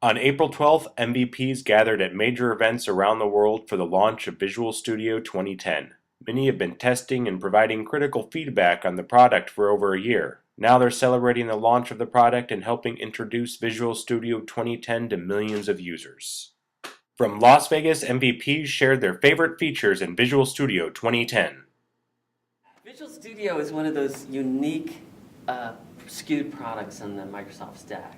On April 12th, MVPs gathered at major events around the world for the launch of Visual Studio 2010. Many have been testing and providing critical feedback on the product for over a year. Now they're celebrating the launch of the product and helping introduce Visual Studio 2010 to millions of users. From Las Vegas, MVPs shared their favorite features in Visual Studio 2010. Visual Studio is one of those unique skewed products on the Microsoft stack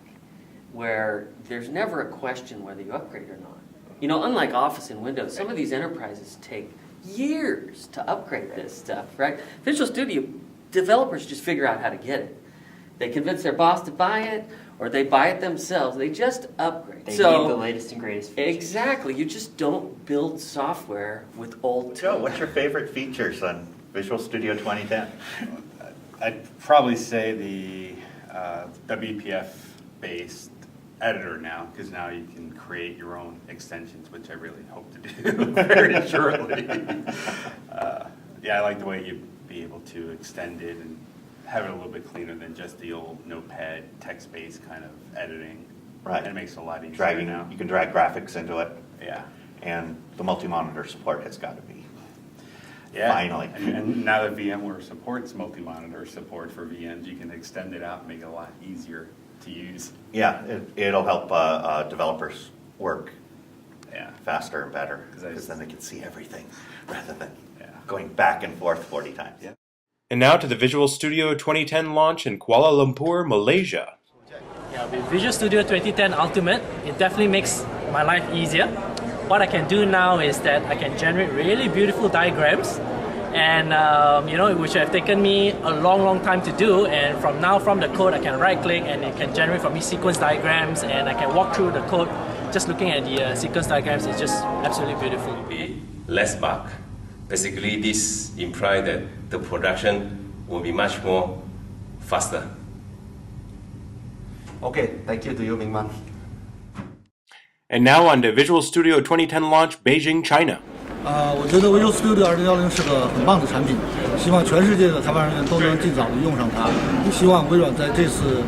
where there's never a question whether you upgrade or not. You know, unlike Office and Windows, some of these enterprises take years to upgrade this stuff, right? Visual Studio developers just figure out how to get it. They convince their boss to buy it, or they buy it themselves. They just upgrade. They need the latest and greatest features. Exactly. You just don't build software with old tools. Joe, what's your favorite features on Visual Studio 2010? I'd probably say the WPF-based editor now, because now you can create your own extensions, which I really hope to do very shortly. Yeah, I like the way you'd be able to extend it and have it a little bit cleaner than just the old Notepad text-based kind of editing. Right. And it makes it a lot easier now. You can drag graphics into it. Yeah. And the multi-monitor support has got to be. Yeah. Finally. And now that VMware supports multi-monitor support for VMs, you can extend it out and make it a lot easier to use. Yeah, it'll help developers work Yeah. faster and better, 'Cause because then they can see everything rather than Yeah. going back and forth 40 times. Yeah. And now to the Visual Studio 2010 launch in Kuala Lumpur, Malaysia. Yeah, with Visual Studio 2010 Ultimate, it definitely makes my life easier. What I can do now is that I can generate really beautiful diagrams, and which have taken me a long time to do. And from the code, I can right-click and it can generate for me sequence diagrams, and I can walk through the code. Just looking at the sequence diagrams is just absolutely beautiful. Be less bug. Basically, this implies that the production will be much more faster. Okay, thank you to you, Mingman. And now on to Visual Studio 2010 launch, Beijing, China. 我觉得 Visual Studio 2010是个很棒的产品，希望全世界的开发人员都能尽早的用上它。希望微软在这次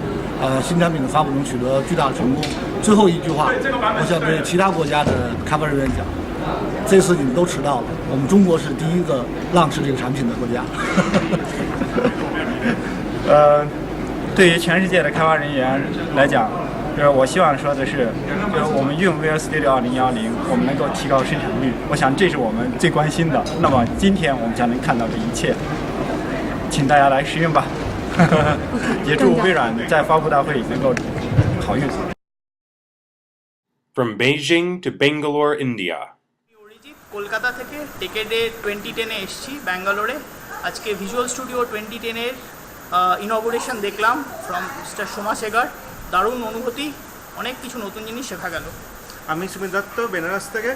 新产品的发布中取得巨大的成功。最后一句话，我想对其他国家的开发人员讲，这次你们都迟到了，我们中国是第一个launch这个产品的国家。对于全世界的开发人员来讲，就是我希望说的是，就是我们用 Visual Studio 2010，我们能够提高生产率。我想这是我们最关心的。那么今天我们将能看到这一切，请大家来使用吧。也祝微软在发布大会能够好运。From Beijing to Bangalore, India. Kolkata থেকে টেকেডে 2010-এ এসেছি ব্যাঙ্গালোরে। আজকে visual studio 2010-এর ইনঅগুরেশন দেখলাম from mister Soma সেগার। দারুণ অনুভূতি, অনেক কিছু নতুন জিনিস শেখা গেল। আমি সুমিত দত্ত বেনারস থেকে।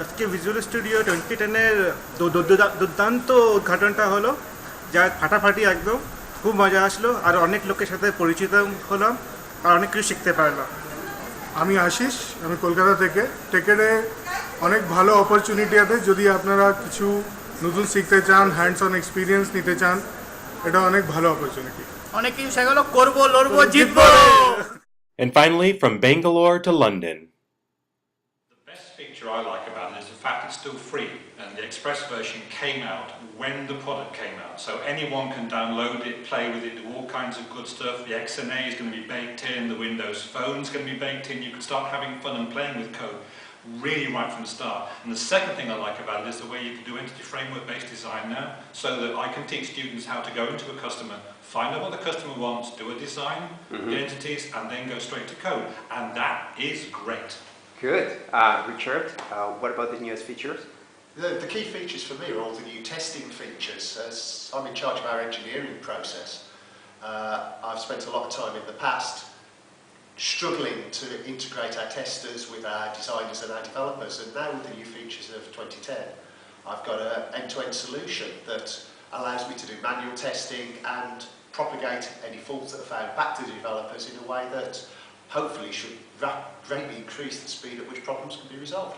আজকে ভিজুয়াল স্টুডিও 2010-এর দুর্দান্ত উদ্ঘাটনটা হলো, যা ফাটাফাটি একদম, খুব মজা আসলো, আর অনেক লোকের সাথে পরিচিত হলাম আর অনেক কিছু শিখতে পারলাম। আমি আশিস, আমি কলকাতা থেকে। টেকেডে অনেক ভালো অপরচুনিটি আছে, যদি আপনারা কিছু নতুন শিখতে চান, হ্যান্ডস অন এক্সপিরিয়েন্স নিতে চান, এটা অনেক ভালো অপরচুনিটি। অনেক কিছু শেখা গেল, করবো, লড়বো, জিতবো। And finally, from Bangalore to London. The best feature I like about it is the fact it's still free, and the Express version came out when the product came out, so anyone can download it, play with it, do all kinds of good stuff. The XNA is going to be baked in, the Windows Phone is going to be baked in. You can start having fun and playing with code really right from the start. And the second thing I like about it is the way you can do entity framework-based design now, so that I can teach students how to go into a customer, find out what the customer wants, do a design, the entities, and then go straight to code. And that is great. Good. Richard, what about the newest features? The key features for me are all the new testing features. As I'm in charge of our engineering process, I've spent a lot of time in the past struggling to integrate our testers with our designers and our developers, and now with the new features of 2010, I've got an end-to-end solution that allows me to do manual testing and propagate any faults that are found back to the developers in a way that hopefully should greatly increase the speed at which problems can be resolved.